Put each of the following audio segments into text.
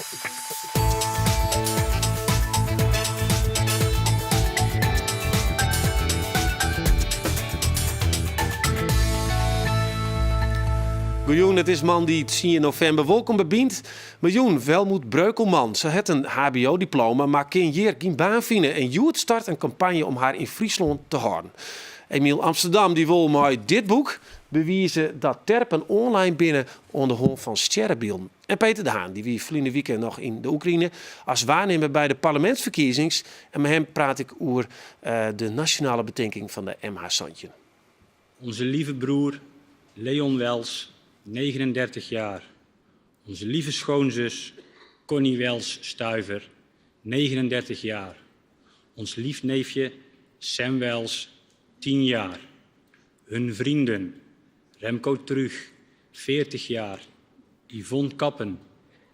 Miljoen, het is man die het 10 november welkom bebient. Miljoen, Welmoed Breukelman. Ze heeft een hbo-diploma, maar kan hier geen baan vinden. En Joet start een campagne om haar in Friesland te houden. Emiel Amsterdam die wil met dit boek bewijzen dat terpen online binnen onder de hand van sterrenbeelden. En Peter de Haan, die wie verleden weekend nog in de Oekraïne als waarnemer bij de parlementsverkiezingen. En met hem praat ik over de nationale bedenking van de MH Santje. Onze lieve broer Leon Wels, 39 jaar. Onze lieve schoonzus Connie Wels Stuiver, 39 jaar. Ons lief neefje Sam Wels, 10 jaar. Hun vrienden Remco Trug, 40 jaar. Yvonne Kappen,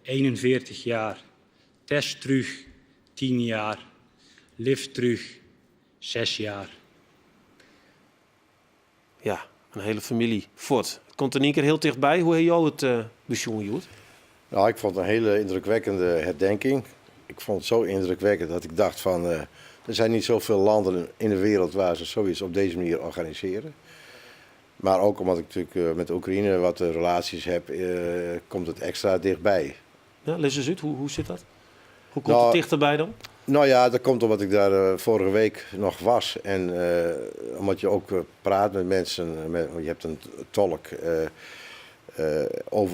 41 jaar. Tess Trug, 10 jaar. Liv Trug, 6 jaar. Ja, een hele familie voort. Komt er niet keer heel dichtbij. Hoe heb jij het bezoen, Joet? Nou, ik vond het een hele indrukwekkende herdenking. Ik vond het zo indrukwekkend dat ik dacht van... er zijn niet zoveel landen in de wereld waar ze zoiets op deze manier organiseren. Maar ook omdat ik natuurlijk met de Oekraïne wat relaties heb, komt het extra dichtbij. Ja, leg eens uit, hoe zit dat? Hoe komt het dichterbij dan? Nou ja, dat komt omdat ik daar vorige week nog was. En omdat je ook praat met mensen, je hebt een tolk,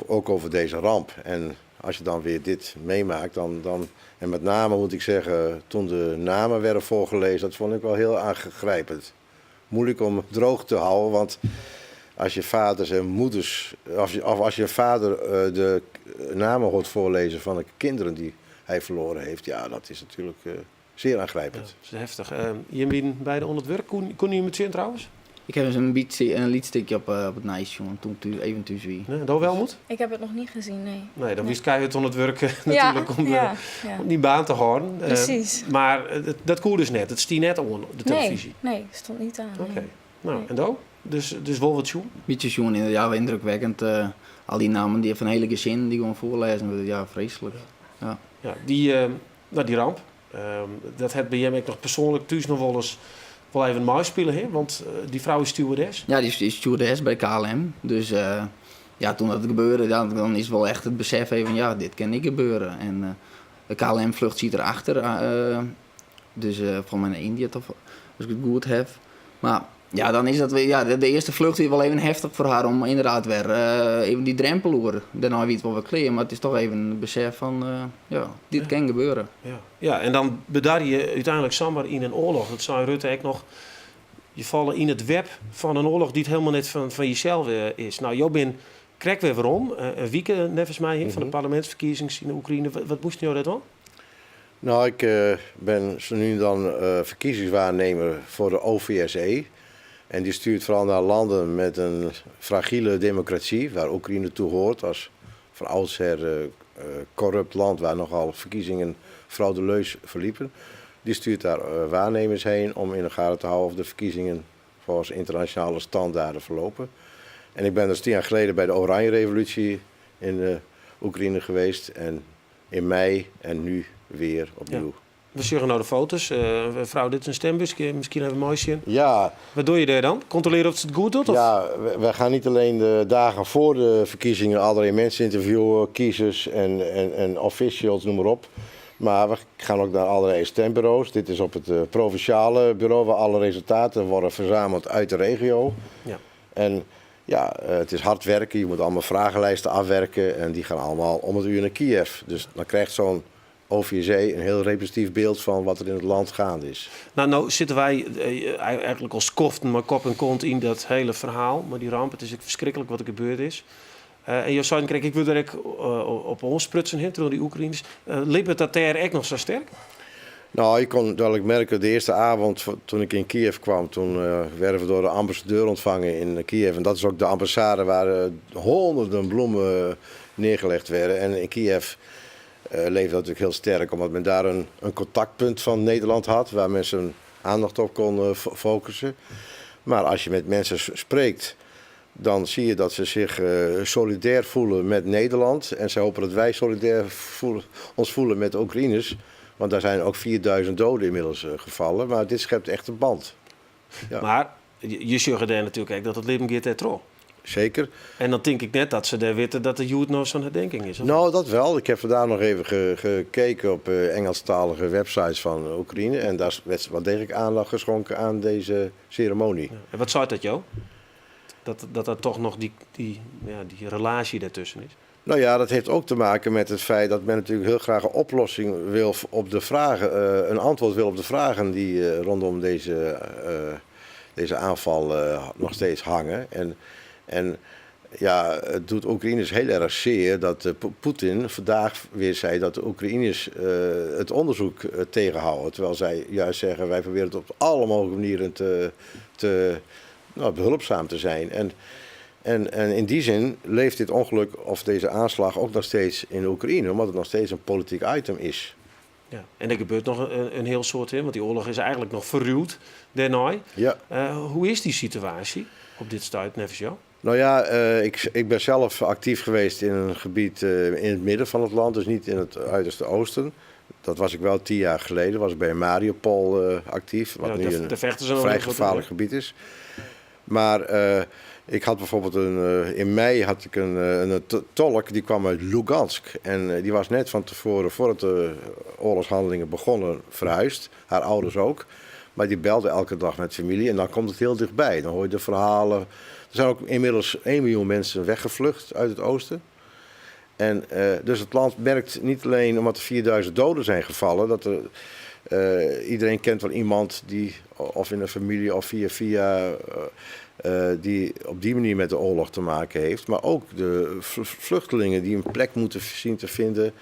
ook over deze ramp. En als je dan weer dit meemaakt, dan en met name moet ik zeggen, toen de namen werden voorgelezen, dat vond ik wel heel aangrijpend. Moeilijk om droog te houden, want als je vaders en moeders, als je vader de namen hoort voorlezen van de kinderen die hij verloren heeft, ja, dat is natuurlijk zeer aangrijpend. Ja, dat is heftig. Je bent beide onder het werk. Kon je met zien trouwens? Ik heb eens een liedstickje op het Nice, jongen, toen ik even thuis wie. Nee, dat wel moet? Ik heb het nog niet gezien, nee. Nee, dan wist keihard onder het werk natuurlijk om die baan te houden. Precies. Maar dat koer dus net. Het stiet net op de televisie. Nee, stond niet aan. Oké. Nee. Nou, Nee. en dan? Dus wel wat joen? Beetje jongen, ja, wel indrukwekkend. Al die namen die van hele gezin die gewoon voorlezen, ja, vreselijk. Ja. Ja, die ramp. Dat het bij hem ook nog persoonlijk thuis nog wel even mooi spelen, hè? Want die vrouw is stewardess. Ja, die is stewardess bij KLM. Dus ja, toen dat gebeurde, dan is wel echt het besef even van ja, dit kan niet gebeuren. En de KLM-vlucht ziet erachter. Dus van mij naar India, toch, als ik het goed heb. Maar ja, dan is dat weer, ja, de eerste vlucht is wel even heftig voor haar om inderdaad weer even die drempel over. Daarna weet wel wat kleren, maar het is toch even het besef van ja, dit kan gebeuren. Ja, en dan bedar je uiteindelijk zomaar in een oorlog. Dat zei Rutte ook nog. Je vallen in het web van een oorlog die het helemaal net van jezelf is. Nou, jij bent krek weer waarom. Een weekend, nevens mij, van de parlementsverkiezingen in de Oekraïne. Wat moest je dat dan? Nou, ik ben zo nu dan verkiezingswaarnemer voor de OVSE. En die stuurt vooral naar landen met een fragiele democratie, waar Oekraïne toe hoort, als van oudsher corrupt land waar nogal verkiezingen fraudeleus verliepen. Die stuurt daar waarnemers heen om in de gaten te houden of de verkiezingen volgens internationale standaarden verlopen. En ik ben dus 10 jaar geleden bij de Oranje Revolutie in Oekraïne geweest en in mei en nu weer opnieuw. Ja. We sturen nou de foto's. Mevrouw, dit is een stembus. Misschien even mooi zien. Ja. Wat doe je daar dan? Controleren of ze het goed doet? Of? Ja, we gaan niet alleen de dagen voor de verkiezingen allerlei mensen interviewen, kiezers en officials, noem maar op. Maar we gaan ook naar allerlei stembureaus. Dit is op het provinciale bureau waar alle resultaten worden verzameld uit de regio. Ja. En ja, het is hard werken. Je moet allemaal vragenlijsten afwerken en die gaan allemaal om het uur naar Kiev. Dus dan krijgt zo'n OVSE een heel representatief beeld van wat er in het land gaande is. Nou zitten wij eigenlijk als koften, maar kop en kont in dat hele verhaal. Maar die ramp, het is ook verschrikkelijk wat er gebeurd is. En je zei, ik wil er ook op ons sprutsen door die Oekraïners. Liep het dat daar echt nog zo sterk? Nou, je kon duidelijk merken, de eerste avond toen ik in Kiev kwam, toen werden we door de ambassadeur ontvangen in Kiev. En dat is ook de ambassade waar honderden bloemen neergelegd werden. En in Kiev leefde dat natuurlijk heel sterk, omdat men daar een contactpunt van Nederland had, waar mensen aandacht op konden focussen. Maar als je met mensen spreekt, dan zie je dat ze zich solidair voelen met Nederland. En ze hopen dat wij solidair ons voelen met de Oekraïners. Want daar zijn ook 4000 doden inmiddels gevallen. Maar dit schept echt een band. Ja. Maar je zegt daar natuurlijk ook dat het leven gaat terug. Zeker. En dan denk ik net dat ze daar weten dat de Jood nou zo'n herdenking is. Of Nou, dat wel. Ik heb vandaag nog even gekeken op Engelstalige websites van Oekraïne. En daar werd wel degelijk aandacht geschonken aan deze ceremonie. ja. En wat zou dat, Jo? Dat er toch nog die relatie daartussen is. Nou ja, dat heeft ook te maken met het feit dat men natuurlijk heel graag een oplossing wil op de vragen, een antwoord wil op de vragen die rondom deze aanval nog steeds hangen. En ja, het doet Oekraïners heel erg zeer dat Poetin vandaag weer zei dat de Oekraïners het onderzoek tegenhouden. Terwijl zij juist zeggen, wij proberen het op alle mogelijke manieren behulpzaam te zijn. En in die zin leeft dit ongeluk of deze aanslag ook nog steeds in de Oekraïne, omdat het nog steeds een politiek item is. Ja. En er gebeurt nog een heel soort, want die oorlog is eigenlijk nog verruwd daarna. Ja. Hoe is die situatie op dit stuit, nevens jou? Nou ja, ik ben zelf actief geweest in een gebied in het midden van het land, dus niet in het uiterste oosten. Dat was ik wel 10 jaar geleden, was ik bij Mariupol actief, wat nu een vrij gevaarlijk gebied is. Maar ik had bijvoorbeeld in mei had ik een tolk die kwam uit Lugansk. En die was net van tevoren, voordat de oorlogshandelingen begonnen, verhuisd. Haar ouders ook. Maar die belde elke dag met familie en dan komt het heel dichtbij. Dan hoor je de verhalen. Er zijn ook inmiddels 1 miljoen mensen weggevlucht uit het oosten. En dus het land merkt niet alleen omdat er 4000 doden zijn gevallen, dat iedereen kent wel iemand die, of in een familie of via die op die manier met de oorlog te maken heeft. Maar ook de vluchtelingen die een plek moeten zien te vinden,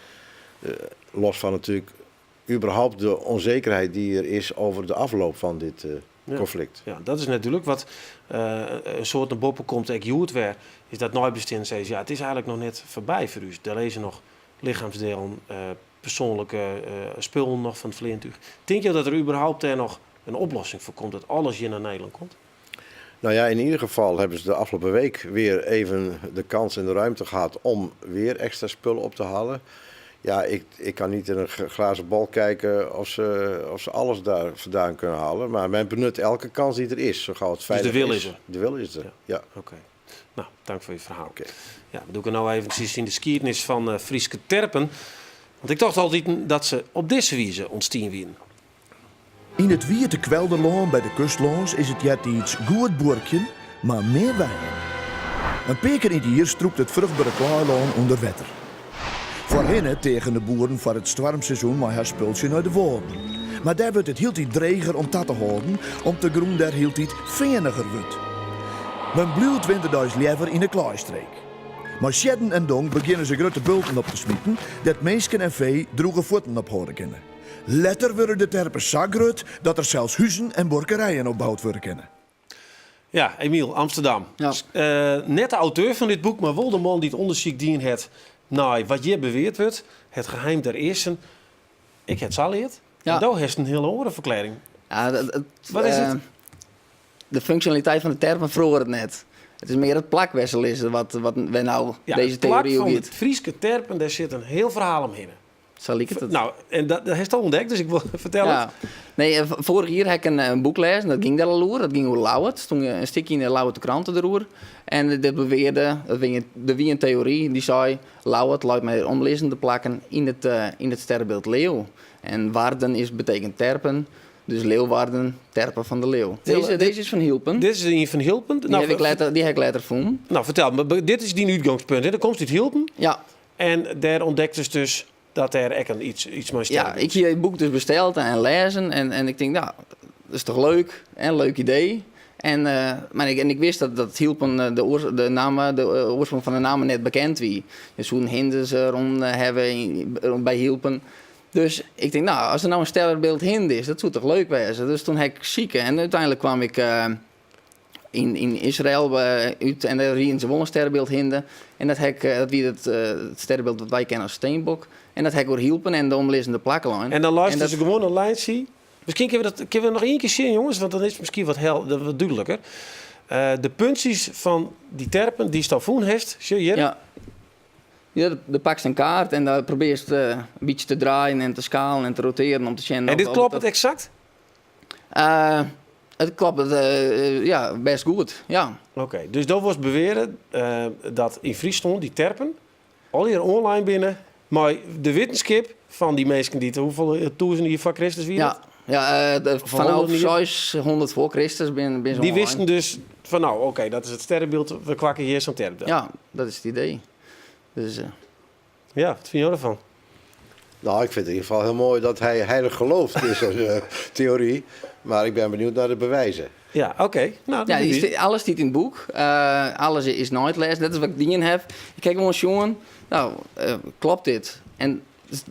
los van natuurlijk überhaupt de onzekerheid die er is over de afloop van dit conflict. Ja, dat is natuurlijk wat een soort naar boven komt. Ik Jood weer is dat nooit bestaan. Zei ja, het is eigenlijk nog net voorbij voor u. Daar lezen nog lichaamsdelen, persoonlijke spullen nog van het vliegtuig. Denk je dat er überhaupt nog een oplossing voor komt dat alles hier naar Nederland komt? Nou ja, in ieder geval hebben ze de afgelopen week weer even de kans en de ruimte gehad om weer extra spullen op te halen. Ja, ik kan niet in een glazen bal kijken of ze alles daar vandaan kunnen halen. Maar men benut elke kans die er is, zo gauw het veilig is. Dus de wil is er? De wil is er, ja. Oké. Nou, dank voor je verhaal. Okay. Ja, we doen nou even in de geschiedenis van Frieske Terpen. Want ik dacht altijd dat ze op deze wijze ontstaan winnen. In het Wierte Kwelderlaan bij de kustlands is het jet iets goed boerkje, maar meer wijn. Een paar keer in het jaar stroept het vruchtbare klaarlaan onder water. Voorheen tegen de boeren voor het stormseizoen maar haar spultje naar de woorden. Maar daar wordt het heel iets dreger om dat te houden, om te groen daar heel iets veeniger wordt. Men blijft 20.000 liever in de klaaistreek. Maar Sjedden en Dong beginnen ze grote bulten op te smieten, dat mensen en vee droege voeten op horen kunnen. Later worden de terpen zo groot dat er zelfs huizen en borkerijen opgebouwd worden kunnen. Ja, Emiel, Amsterdam. Ja. Net de auteur van dit boek, maar wel de man die het onderzoek dient het. Nou, wat je beweerd wordt, het geheim der eersten. Ik heb het al geleerd. Ja. En daar heeft een hele orenverklaring. Ja, Wat is het? De functionaliteit van de terpen vroeger het net. Het is meer het plakwessel is wat wij nou Ja, deze theorie van ook het Frieske Terpen, daar zit een heel verhaal omheen. Zal ik het? Nou, en dat heeft al ontdekt, dus ik wil vertellen. Ja. Nee, vorig jaar heb ik een boek gelezen, dat ging daar al over. Dat ging over Lauwert. Er stond een stukje in de Lauwert kranten erover. En dat beweerde, er wie een theorie die zei, Lauwert luidt mij omlezen te plakken in het sterrenbeeld leeuw. En waarden betekent terpen, dus leeuwwaarden, terpen van de leeuw. Deze is van Hielpen. Dit is die van Hielpen. Die heb ik later gevonden. Nou, vertel me, dit is die uitgangspunt. Hè? Dan komt uit Hielpen. Ja. En daar ontdekte ze dus dat er echt iets maar Ja, ik heb het boek dus besteld en lezen. En ik denk, nou, dat is toch leuk. Een leuk idee. Maar ik wist dat Hielpen de oorsprong van de naam net bekend wie. Dus hoe hinden ze rond hebben bij Hielpen. Dus ik denk, nou, als er nou een sterrenbeeld hinde is, dat zou toch leuk wezen. Dus toen heb ik zieken. En uiteindelijk kwam ik in Israël uit en daar rieën ze wel een sterrenbeeld hinde. En dat wie het sterrenbeeld dat wij kennen als steenbok. En dat heb ik door Hielpen en de omlezende plakkenlijn. En dan luisteren ze gewoon een lijn zien. Misschien kunnen we nog één keer zien, jongens, want dan is het misschien wat duidelijker. De puntjes van die terpen die Stavoen heeft, zie je hier? Ja. Ja, de pakst een kaart en daar probeer je een beetje te draaien en te schalen en te roteren om te zien. En dit klopt het exact? Het klopt ja, best goed, ja. Oké, dus dat was beweren dat in Friesland die terpen al hier online binnen, maar de wetenschap van die mensen die hoeveel duizenden hier van Christus wie Ja, vanaf 100 600 voor Christus ben ze die online. wisten dus van nou oké, dat is het sterrenbeeld, we kwakken hier zo'n terp. Ja, dat is het idee. Dus, Ja, wat vind je ervan? Nou, ik vind het in ieder geval heel mooi dat hij heilig gelooft in zijn theorie. Maar ik ben benieuwd naar de bewijzen. Ja, oké. Nou, ja, die alles staat in het boek. Alles is nooit les. Dat is wat ik dingen heb. Ik kijk gewoon jongen, nou, klopt dit? En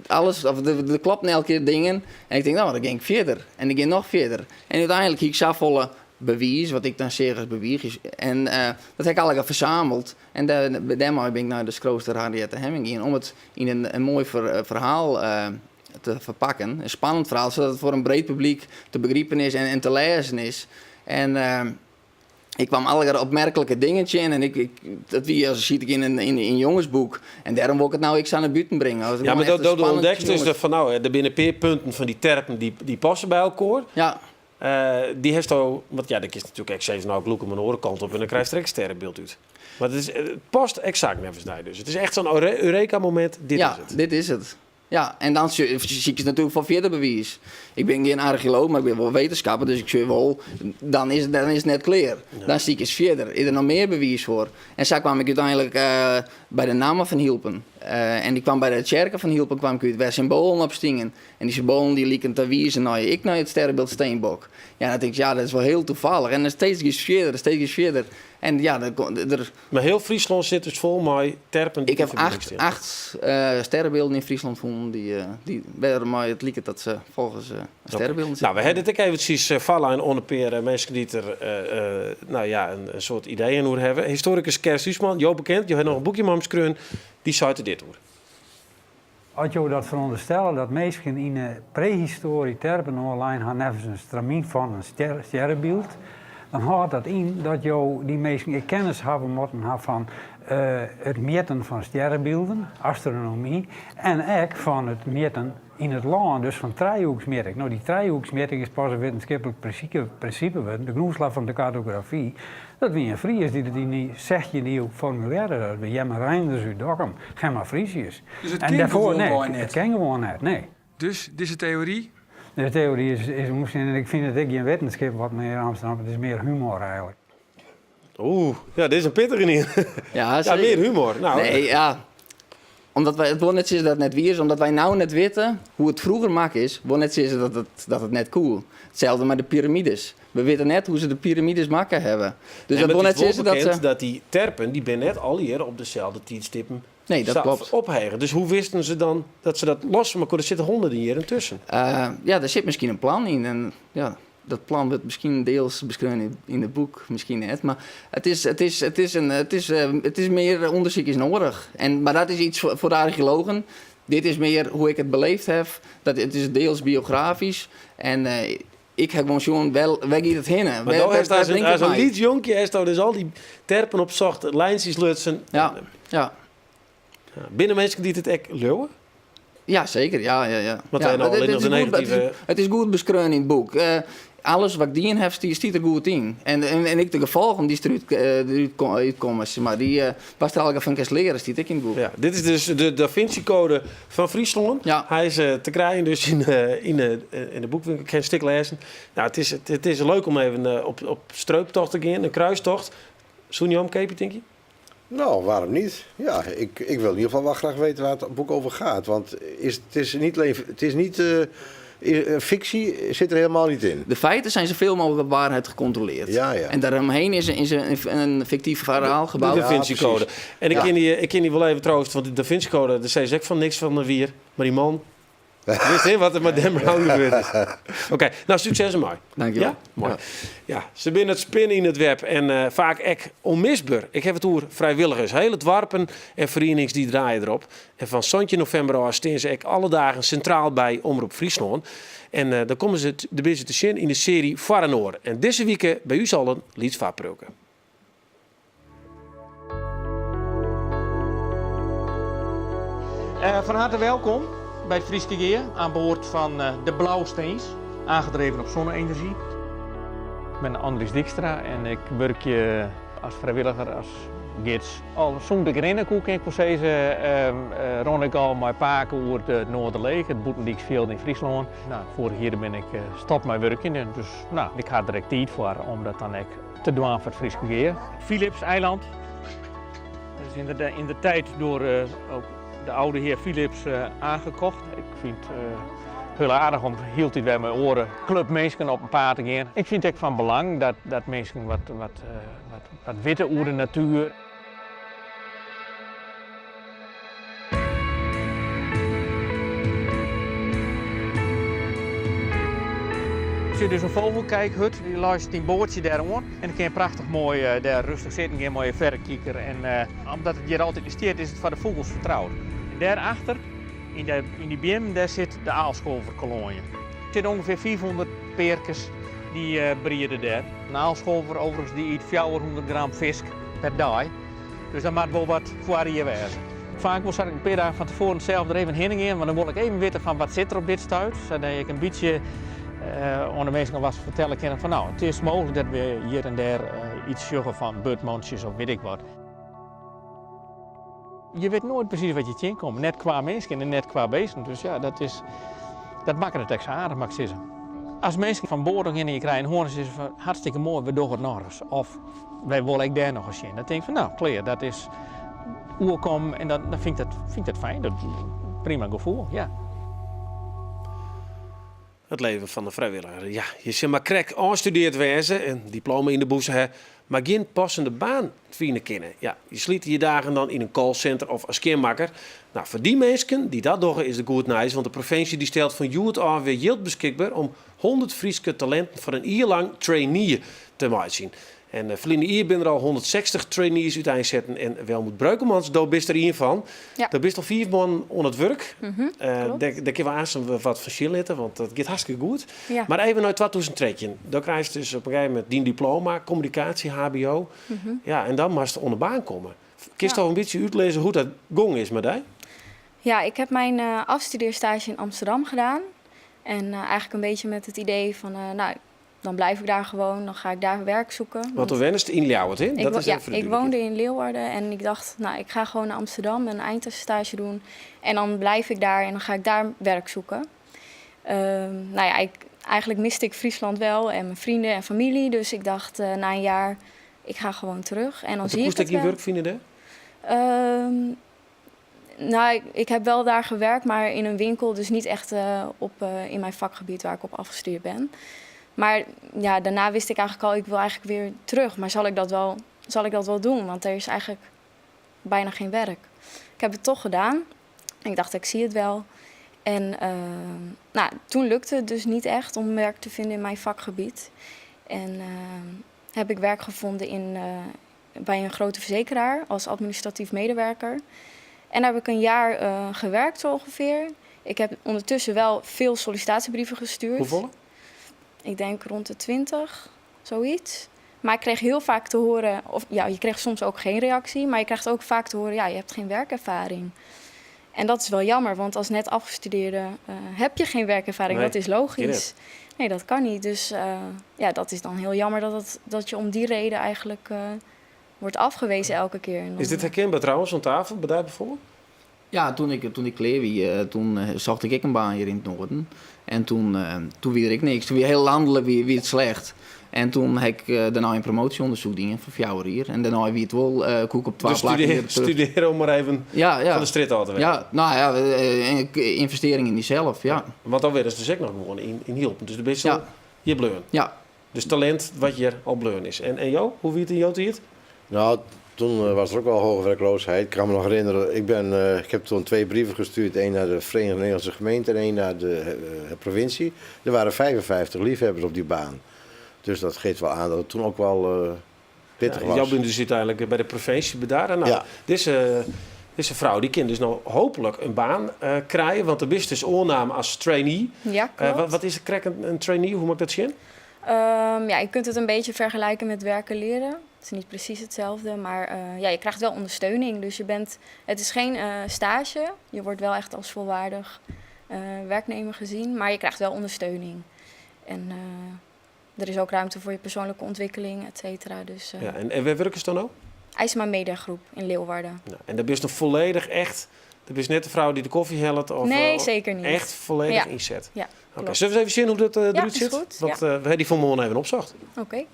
alles, of er klopt elke keer dingen. En ik denk, nou, dan ging ik verder. En ik ging nog verder. En uiteindelijk ging ik zoveel bewijs, wat ik dan zeg als bewijs. En dat heb ik allemaal verzameld. En daarmee ben ik naar de Scrooster Harriet Hemming in. Om het in een mooi verhaal te verpakken. Een spannend verhaal, zodat het voor een breed publiek te begrijpen is en te lezen is. En ik kwam allerlei opmerkelijke dingetjes in. En dat zie ik in een jongensboek. En daarom wil ik het nou ik aan de buiten brengen. Ja, maar dat ontdekt dus dat van nou, er binnen peerpunten van die terpen die passen bij elkaar. Ja. Die heeft al, want ja, dat is natuurlijk exact nou ik mijn orenkant op en dan krijg je direct een sterrenbeeld uit. Maar het past exact nevens daar dus. Het is echt zo'n Eureka-moment. Dit is het. Dit is het. Ja, en dan zie ik het natuurlijk van verder bewijs. Ik ben geen archeoloog, maar ik ben wel wetenschapper, dus ik zie wel, dan is het net klaar. Ja. Dan zie ik eens verder. Is er nog meer bewijs voor? En zo kwam ik uiteindelijk bij de namen van Hielpen. En die kwam bij de kerken van Hielpen, kwam ik uit waar symbolen op stingen. En die symbolen die lieken te wijzen naar het sterrenbeeld Steenbok. Ja, dan denk ik, ja, dat is wel heel toevallig. En dan steeds iets verder. En ja, maar heel Friesland zit dus vol met terpen. Ik heb 8 sterrenbeelden in Friesland gevonden die werden mij het lieken dat ze volgens sterrenbeelden zitten. Nou, we hebben het ook eventjes vallen en onderperen mensen die er nou ja, een soort ideeën over hebben. Historicus Kers Huisman, jou bekend, je hebt nog een boekje met hem schreven, die zei er dit over. Als je dat veronderstellen dat mensen in de prehistorie terpen online gaan even een stramien van een sterrenbeeld, dan houdt dat in dat die mensen kennis hebben moeten van het meten van sterrenbeelden, astronomie, en ook van het meten in het land, dus van driehoeksmeting. Nou, die driehoeksmeting is pas een wetenschappelijk principe, de grondslag van de cartografie. Dat wie een Fries die niet 16e eeuw formuleren, dat wie Jemme Reinders uit Dokkum, geen maar Friesiërs. Dus het kan gewoon net? Het kan gewoon net, nee. Dus, dit is de theorie? De theorie is misschien, en ik vind het ook geen wetenschap wat meer in Amsterdam, het is meer humor eigenlijk. Oeh, ja, dit is een pittige niet. Ja, meer humor. Nou, nee, ja. Omdat wij, het wil net zeggen dat het net weer is, omdat wij nou net weten hoe het vroeger mak is, wil net zeggen dat het net cool. Hetzelfde met de piramides. We weten net hoe ze de piramides maken hebben. Dus en dat wil net zeggen dat die terpen, die ben net al hier op dezelfde tijdstippen dat klopt. Ophegen. Dus hoe wisten ze dan dat ze dat los van elkaar? Er zitten honderden hier tussen. Ja, daar zit misschien een plan in. En ja, dat plan wordt misschien deels beschreven in het boek, misschien net. Maar het is meer onderzoek is nodig. Maar dat is iets voor de archeologen. Dit is meer hoe ik het beleefd heb. Het is deels biografisch. En ik heb gewoon wel weg het heen. Maar als een lied jonkje is dus al die terpen op zocht, lijntjes lutsen. Ja. Binnen mensen die het echt leeuwen? Ja, zeker. Ja. Want het is goed beschreven in het boek. Alles wat ik die in heb, die stiet er goed in. En ik de gevolgen die eruit komen, maar die was er al van leren, stiet ik in het boek. Ja, dit is dus de Da Vinci Code van Friesland. Ja. Hij is te krijgen dus in de boekwinkel. Ik ga een stuk lezen. Nou, het is leuk om even op streuptocht te gaan, een kruistocht. Zoen je om, Keepie, denk je? Nou, waarom niet? Ja, ik wil in ieder geval wel graag weten waar het boek over gaat. Want het is niet fictie zit er helemaal niet in. De feiten zijn zoveel mogelijk op waarheid gecontroleerd. Ja. En daaromheen is een fictief verhaal gebouwd. De Da Vinci Code. En ik ken die wel even troosten, want de Da Vinci Code, daar zei ze ook van niks van de wier. Maar die man wist je wat er met hem gebeurd is. Oké, nou succes ermee. Dank je wel. Ja? Mooi. Ja, ze binnen het spinnen in het web en vaak echt onmisbaar. Ik heb het over vrijwilligers. Hele dwarpen en verenigingen die draaien erop. En van zontje november al staan ze alle dagen centraal bij Omroep Friesland. En dan komen ze de bezig te zien in de serie Varrenoor. En deze week bij u zal een lied vaarprukken. Van harte welkom bij het Frieske Geer aan boord van de Blauwsteens, aangedreven op zonne-energie. Ik ben Andries Dijkstra en ik werk als vrijwilliger, als gids. Al soms de grinnenkoek in Corsese rond ik al mijn paken over het Noorderleeg, het Boetendieksveld in Friesland. Nou, vorig jaar ben ik stop mijn werken en dus ik ga er direct tijd voor om dat dan ook te doen voor het Frieske Geer. Philips eiland. Dat is in de tijd door ook de oude heer Philips aangekocht. Ik vind het heel aardig om hield hij bij mijn oren clubmensen op een paard te gaan. Ik vind het ook van belang dat mensen wat weten over de natuur. Als je dus een vogelkijkhut, die luistert in boordje daar aan. En dan kun je prachtig mooi daar rustig zitten, een mooie verrekijker. En omdat het hier altijd steert, is het voor de vogels vertrouwd. En daarachter, in die biem, daar zit de aalscholverkolonie. Er zitten ongeveer 400 perkers die breeden daar. Een aalscholver overigens die eet 400 gram vis per dag. Dus dat moet wel wat variëren wezen. Vaak moet ik een paar dagen van tevoren zelf er even heen gaan, want dan wil ik even weten van wat zit er op dit stuit. Zodat ik een beetje aan de mensen wat vertellen kan van het is mogelijk dat we hier en daar iets zeggen van budmonsjes of weet ik wat. Je weet nooit precies wat je tegenkomt, net qua mensen en net qua beesten. Dus ja, dat maakt het extra aardig, mag ik zeggen. Als mensen van boord gaan en je krijgt een hoorn, is het hartstikke mooi, we doen het nog eens. Of wij willen ik daar nog eens in. Dan denk ik van klaar, dat is oerkom en dan vind ik dat fijn. Dat prima gevoel, ja. Het leven van de vrijwilliger. Ja, je zit maar krek aanstudeerd wezen en diploma in de boezem hebben, maar geen passende baan vinden kennen. Ja, je sliet je dagen dan in een callcenter of als kenmakker. Nou, voor die mensen die dat doen is de goed nice, want de provincie die stelt van juut af weer geld beschikbaar om 100 Frieske talenten voor een jaar lang trainee te maken. En verleden jaar zijn er al 160 trainees uiteenzetten en Welmoed Breukelmans, daar bist er één van. Ja. Daar bist al 4 maanden aan het werk. Klopt. Daar kunnen we aan wat verschil laten, want dat gaat hartstikke goed. Ja. Maar even naar 2013. Dan krijg je dus op een gegeven moment die diploma, communicatie, HBO. Ja, en dan moest je onder baan komen. Kun je toch een beetje uitlezen hoe dat gong is met die? Ja, ik heb mijn afstudeerstage in Amsterdam gedaan. En eigenlijk een beetje met het idee van, dan blijf ik daar gewoon, dan ga ik daar werk zoeken. Want toen wennest in Leeuwarden, hè? Ik woonde in Leeuwarden en ik dacht, ik ga gewoon naar Amsterdam en een eindtussenstage doen. En dan blijf ik daar en dan ga ik daar werk zoeken. Eigenlijk miste ik Friesland wel en mijn vrienden en familie. Dus ik dacht, na een jaar, ik ga gewoon terug. En dan zie ik het je wel. werk vinden daar? Ik heb wel daar gewerkt, maar in een winkel. Dus niet echt in mijn vakgebied waar ik op afgestudeerd ben. Maar ja, daarna wist ik eigenlijk al, ik wil eigenlijk weer terug. Maar zal ik dat wel doen? Want er is eigenlijk bijna geen werk. Ik heb het toch gedaan. Ik dacht, ik zie het wel. En toen lukte het dus niet echt om werk te vinden in mijn vakgebied. En heb ik werk gevonden bij een grote verzekeraar als administratief medewerker. En daar heb ik een jaar gewerkt zo ongeveer. Ik heb ondertussen wel veel sollicitatiebrieven gestuurd. Hoeveel? Ik denk rond de 20, zoiets. Maar ik kreeg heel vaak te horen, je kreeg soms ook geen reactie, maar je krijgt ook vaak te horen, je hebt geen werkervaring. En dat is wel jammer, want als net afgestudeerde heb je geen werkervaring, Nee, dat is logisch. Nee, dat kan niet. Dus dat is dan heel jammer dat je om die reden eigenlijk wordt afgewezen elke keer. Is dit herkenbaar trouwens aan tafel, bij daar bijvoorbeeld? Ja, toen ik kleer toen zocht ik een baan hier in het noorden. En toen weer ik niks. Toen weer heel landelijk weer het slecht. En toen heb ik daarna een promotieonderzoek dingen voor 4 jaar hier. En daarna wie het wel koek op 12 plakken. Dus studeren om maar even van de street af te werken. Investering in jezelf, ja. Want dan werden ze dus ook nog gewoon in hielpen. Dus de best wel je bleun. Ja. Dus talent wat je al bleun is. En jou, hoe wie het in jou tiert? Nou, toen was er ook wel hoge werkloosheid. Ik kan me nog herinneren, ik heb toen 2 brieven gestuurd. 1 naar de Verenigde Nederlandse Gemeente en 1 naar de provincie. Er waren 55 liefhebbers op die baan. Dus dat geeft wel aan dat het toen ook wel pittig was. Jou bent dus uiteindelijk bij de provincie bedaren. Nou, deze vrouw die kan dus nou hopelijk een baan krijgen. Want er is dus oornaam als trainee. Ja, klopt. Wat is een trainee? Hoe moet ik dat zien? Je kunt het een beetje vergelijken met werken leren. Het is niet precies hetzelfde, maar ja, je krijgt wel ondersteuning. Dus het is geen stage. Je wordt wel echt als volwaardig werknemer gezien, maar je krijgt wel ondersteuning. En er is ook ruimte voor je persoonlijke ontwikkeling, et cetera. Dus, Ja, en waar werken ze dan ook? IJsma Mediagroep in Leeuwarden. Nou, en daar ben je nog volledig echt... Dat is net de vrouw die de koffie helpt? Of, Nee, zeker niet. Echt volledig Ja. inzet? Ja, Oké, klopt. zullen we eens even zien hoe dat eruit is zit? goed, Want ja. we hebben die vanmorgen even opzocht. Oké.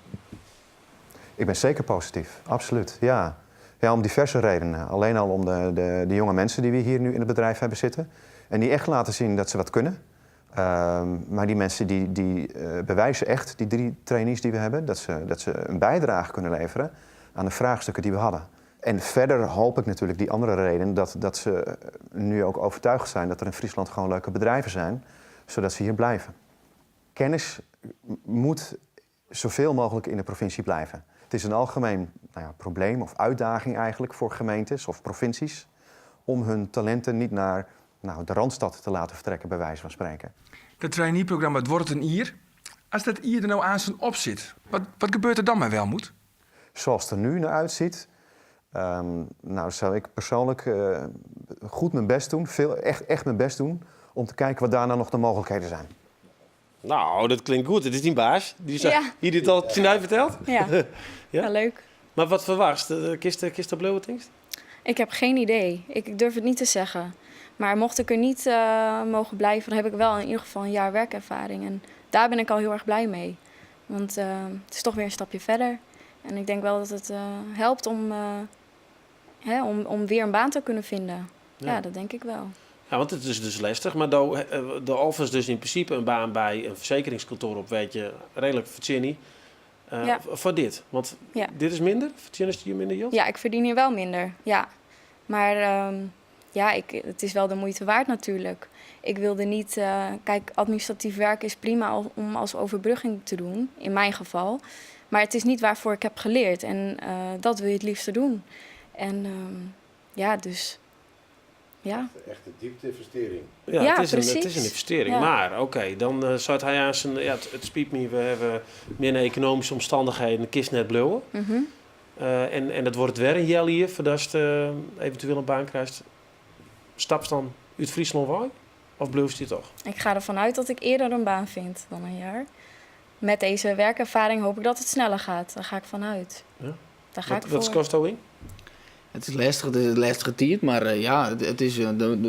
Ik ben zeker positief, absoluut. Ja. Ja, om diverse redenen. Alleen al om de jonge mensen die we hier nu in het bedrijf hebben zitten. En die echt laten zien dat ze wat kunnen. Maar die mensen die bewijzen echt, die 3 trainees die we hebben, dat ze een bijdrage kunnen leveren aan de vraagstukken die we hadden. En verder hoop ik natuurlijk die andere reden dat ze nu ook overtuigd zijn dat er in Friesland gewoon leuke bedrijven zijn, zodat ze hier blijven. Kennis moet zoveel mogelijk in de provincie blijven. Het is een algemeen probleem of uitdaging eigenlijk voor gemeentes of provincies om hun talenten niet naar de Randstad te laten vertrekken, bij wijze van spreken. Het traineeprogramma Het Wordt een Ier. Als dat Ier er nou aan zijn op zit, wat gebeurt er dan met Welmoed? Zoals het er nu naar uitziet, zou ik persoonlijk goed mijn best doen, echt mijn best doen, om te kijken wat daarna nog de mogelijkheden zijn. Nou, dat klinkt goed. Het is die baas. Die zei, Ja. hier dit al Sinai verteld? Ja. Ja? Ja, leuk. Maar wat verwacht? Kist dat blauwe-tingst? Ik heb geen idee. Ik durf het niet te zeggen. Maar mocht ik er niet mogen blijven, dan heb ik wel in ieder geval een jaar werkervaring. En daar ben ik al heel erg blij mee. Want het is toch weer een stapje verder. En ik denk wel dat het helpt om weer een baan te kunnen vinden. Ja, dat denk ik wel. Ja, want het is dus lastig. Maar de offers dus in principe een baan bij een verzekeringskantoor op, weet je, redelijk verdienen. Ja. Voor dit. Want Ja. dit is minder? Verdienen ze hier minder geld? Ja, ik verdien hier wel minder. Ja. Maar het is wel de moeite waard natuurlijk. Ik wilde niet... kijk, administratief werk is prima om als overbrugging te doen. In mijn geval. Maar het is niet waarvoor ik heb geleerd. En dat wil je het liefste doen. En dus... Ja. Echt een diepte-investering. Ja, Ja, het is een precies. investering. Ja. Maar oké, dan zou hij aan zijn... Ja, het spiet me, we hebben meer economische omstandigheden. De kist net blauwen. Mhm. En dat wordt weer een jel hier, voordat je eventueel een baan krijgt. Staps dan uit Friesland waar? Of blijft je toch? Ik ga ervan uit dat ik eerder een baan vind dan een jaar. Met deze werkervaring hoop ik dat het sneller gaat. Daar ga ik vanuit. Ja. Daar ga ik Wat voor. kost dat in? Het is lastig, het is een lastige tijd, maar het is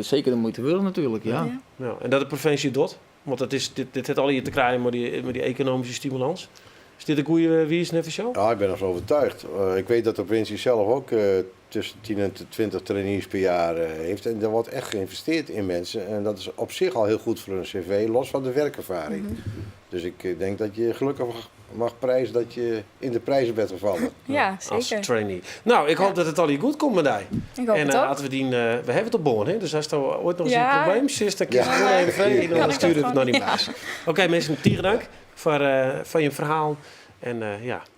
zeker de moeite waard natuurlijk, ja. Ja. Ja, en dat de provincie doet. Want dit heeft al hier te krijgen met die economische stimulans. Is dit een goede wies net show? Ja, ik ben ervan overtuigd. Ik weet dat de provincie zelf ook tussen 10 en 20 trainees per jaar heeft. En er wordt echt geïnvesteerd in mensen. En dat is op zich al heel goed voor een cv, los van de werkervaring. Mhm. Dus ik denk dat je gelukkig mag prijzen dat je in de prijzen bent gevallen. Ja, Als zeker. trainee. Nou, ik hoop dat het al hier goed komt met die. Ik hoop En het ook. laten we we hebben het op boord, hè? Dus als er ooit nog eens Ja. een probleem is, dan kies je Ja. gewoon even vrij en Kan dan ik stuur je dat het naar die gewoon- baas. Oké, mensen, hartelijk dank voor je verhaal. En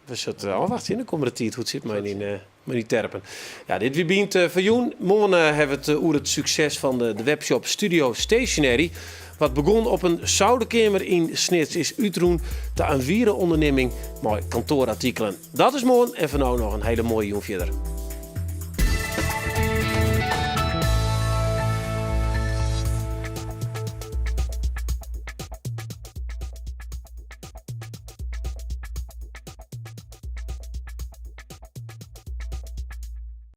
we zullen afwachten. Dan komt de tijd hoe het zit met die terpen. Ja, dit wie bient voor Joen. Morgen hebben we het over het succes van de webshop Studio Stationery. Wat begon op een zouderkamer in Snits is uitroen de aanwieren onderneming met kantoorartikelen. Dat is morgen en voor nu nog een hele mooie Joen verder.